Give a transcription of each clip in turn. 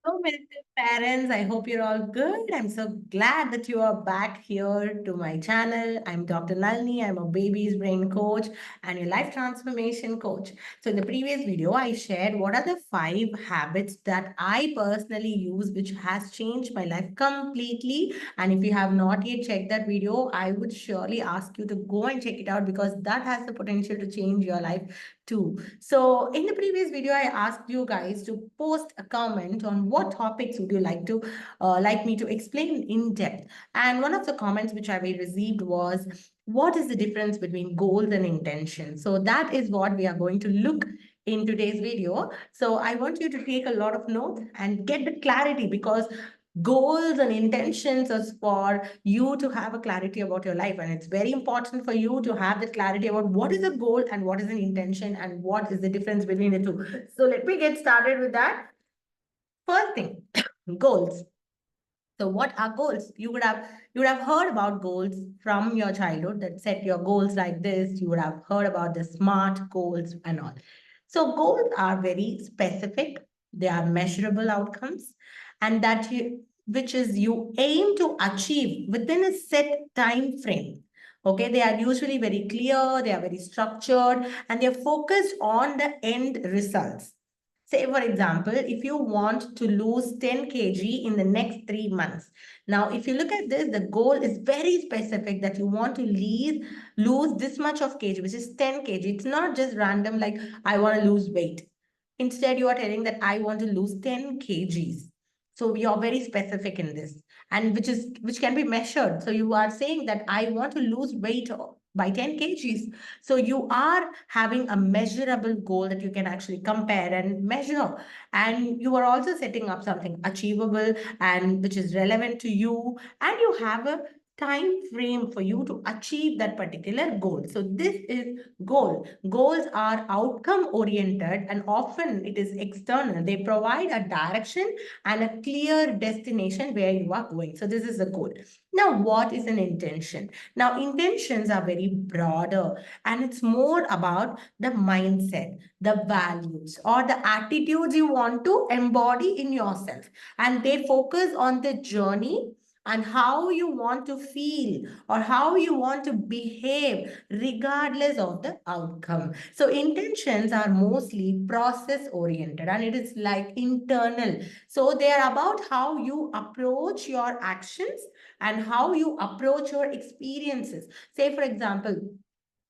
Hello, my parents. I hope you're all good. I'm so glad that you are back here to my channel. I'm Dr. Nalini. I'm a baby's brain coach and your life transformation coach. So, in the previous video, I shared what are the 5 habits that I personally use, which has changed my life completely. And if you have not yet checked that video, I would surely ask you to go and check it out because that has the potential to change your life too. So in the previous video, I asked you guys to post a comment on what topics would you like me to explain in depth. And one of the comments which I received was, what is the difference between goals and intention? So that is what we are going to look in today's video. So I want you to take a lot of notes and get the clarity because goals and intentions is for you to have a clarity about your life, and it's very important for you to have the clarity about what is a goal and what is an intention and what is the difference between the two. So let me get started with that. First thing, goals. So what are goals? You would have heard about goals from your childhood, that set your goals like this. You would have heard about the SMART goals and all. So goals are very specific. They are measurable outcomes, and which is you aim to achieve within a set time frame. Okay, they are usually very clear, they are very structured, and they are focused on the end results. Say, for example, if you want to lose 10 kg in the next 3 months. Now, if you look at this, the goal is very specific that you want to lose this much of kg, which is 10 kg. It's not just random, like I want to lose weight. Instead, you are telling that I want to lose 10 kgs. So you are very specific in this, and which can be measured. So you are saying that I want to lose weight by 10 kgs. So you are having a measurable goal that you can actually compare and measure. And you are also setting up something achievable and which is relevant to you. And you have a time frame for you to achieve that particular goal. So this is goal. Goals are outcome oriented and often it is external. They provide a direction and a clear destination where you are going. So this is the goal. Now, what is an intention? Now, intentions are very broader and it's more about the mindset, the values, or the attitudes you want to embody in yourself. And they focus on the journey and how you want to feel or how you want to behave regardless of the outcome. So intentions are mostly process oriented and it is like internal. So they are about how you approach your actions and how you approach your experiences. Say, for example,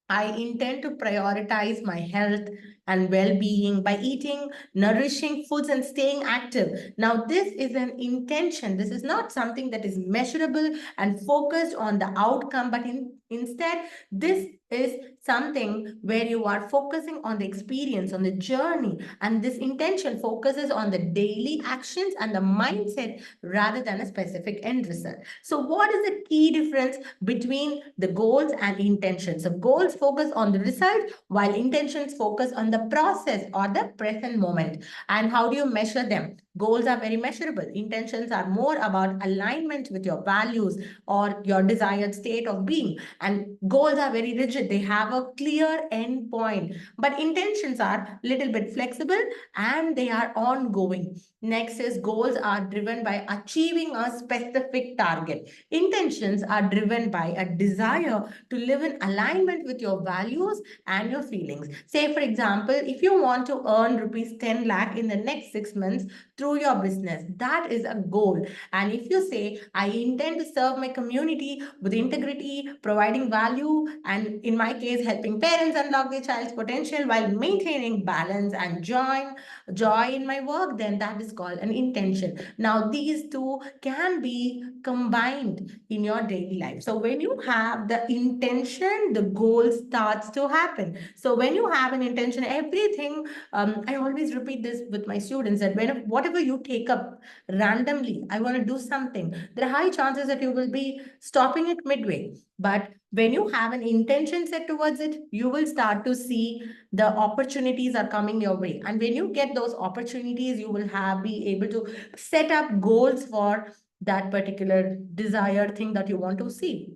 I intend to prioritize my health and well being by eating nourishing foods and staying active. Now, this is an intention. This is not something that is measurable and focused on the outcome, but instead, this is something where you are focusing on the experience, on the journey, and this intention focuses on the daily actions and the mindset rather than a specific end result. So, what is the key difference between the goals and intentions? So, goals focus on the result while intentions focus on the process or the present moment. And how do you measure them? Goals are very measurable. Intentions are more about alignment with your values or your desired state of being. And goals are very rigid. They have a clear end point. But intentions are little bit flexible and they are ongoing. Next is goals are driven by achieving a specific target. Intentions are driven by a desire to live in alignment with your values and your feelings. Say, for example, if you want to earn rupees 10 lakh in the next 6 months through your business, that is a goal. And if you say, I intend to serve my community with integrity, providing value, and in my case, helping parents unlock their child's potential while maintaining balance and joy in my work, then that is called an intention. Now, these two can be combined in your daily life. So when you have the intention, the goal starts to happen. So when you have an intention, everything, I always repeat this with my students that whatever you take up randomly, I want to do something, there are high chances that you will be stopping it midway. But when you have an intention set towards it, you will start to see the opportunities are coming your way. And when you get those opportunities, you will be able to set up goals for that particular desired thing that you want to see.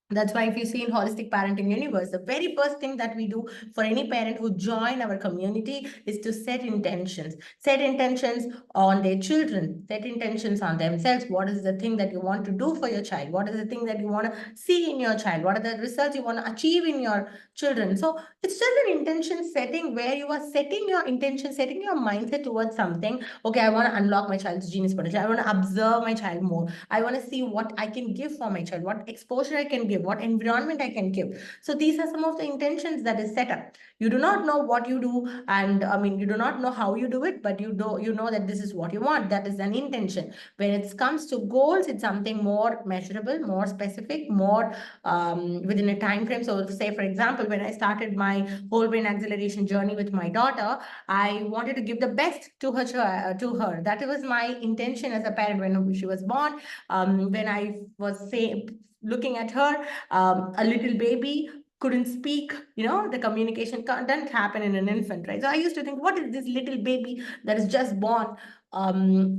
That's why if you see in holistic parenting universe, the very first thing that we do for any parent who join our community is to set intentions. Set intentions on their children, set intentions on themselves. What is the thing that you want to do for your child? What is the thing that you want to see in your child? What are the results you want to achieve in your children? So it's just an intention setting where you are setting your intention, setting your mindset towards something. Okay, I want to unlock my child's genius potential. I want to observe my child more. I want to see what I can give for my child, what exposure I can give, what environment I can give. So these are some of the intentions that is set up. You do not know what you do, and I mean, you do not know how you do it, but you know that this is what you want. That is an intention. When it comes to goals, it's something more measurable, more specific, more within a time frame. So, say for example, when I started my whole brain acceleration journey with my daughter, I wanted to give the best to her. To her, that was my intention as a parent when she was born. When I was say looking at her, a little baby couldn't speak, the communication doesn't happen in an infant, right? So I used to think, what is this little baby that is just born,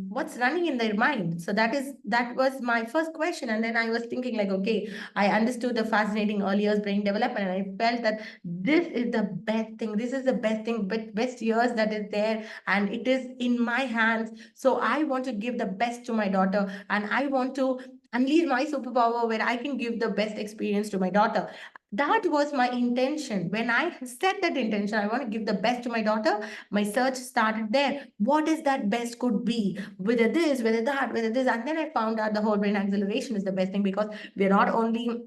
what's running in their mind? So that was my first question. And then I was thinking like, okay, I understood the fascinating early years brain development, and I felt that this is the best thing, this is the best thing, best years that is there, and it is in my hands. So I want to give the best to my daughter, and I want to unleash my superpower where I can give the best experience to my daughter. That was my intention. When I set that intention, I want to give the best to my daughter. My search started there. What is that best could be? Whether this, whether that, whether this. And then I found out the whole brain acceleration is the best thing, because we're not only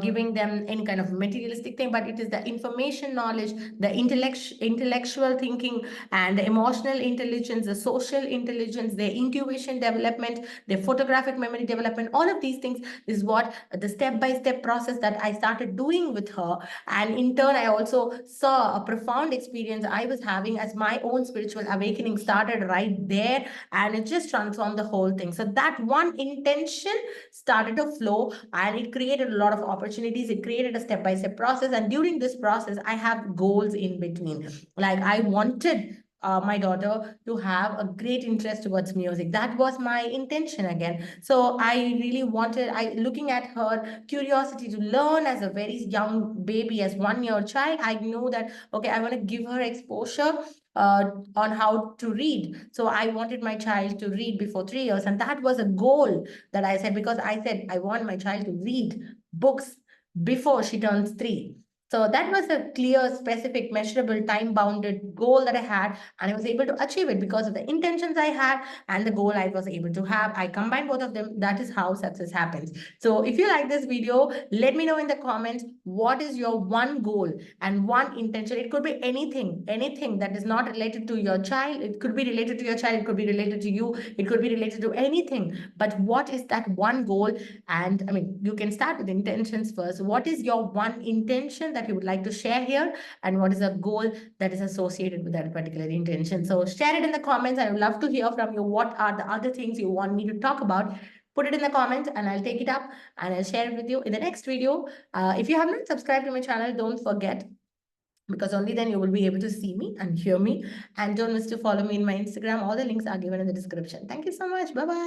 giving them any kind of materialistic thing, but it is the information knowledge, the intellectual thinking, and the emotional intelligence, the social intelligence, their intuition development, their photographic memory development. All of these things is what the step-by-step process that I started doing with her. And in turn, I also saw a profound experience I was having as my own spiritual awakening started right there, and it just transformed the whole thing. So that one intention started to flow, and it created a lot of opportunities. It created a step-by-step process, and during this process I have goals in between. Like, I wanted my daughter to have a great interest towards music. That was my intention again. So I really wanted, I looking at her curiosity to learn as a very young baby, as 1 year child, I knew that okay, I want to give her exposure on how to read. So I wanted my child to read before 3 years, and that was a goal that I said, because I said I want my child to read books before she turns 3. So that was a clear, specific, measurable, time-bounded goal that I had, and I was able to achieve it because of the intentions I had and the goal I was able to have. I combined both of them. That is how success happens. So if you like this video, let me know in the comments what is your one goal and one intention. It could be anything that is not related to your child. It could be related to your child. It could be related to you. It could be related to anything. But what is that one goal? And I mean, you can start with intentions first. What is your one intention that you would like to share here? And what is a goal that is associated with that particular intention? So share it in the comments. I would love to hear from you. What are the other things you want me to talk about? Put it in the comments and I'll take it up and I'll share it with you in the next video. If you have not subscribed to my channel, don't forget, because only then you will be able to see me and hear me. And don't miss to follow me in my Instagram. All the links are given in the description. Thank you so much. Bye-bye.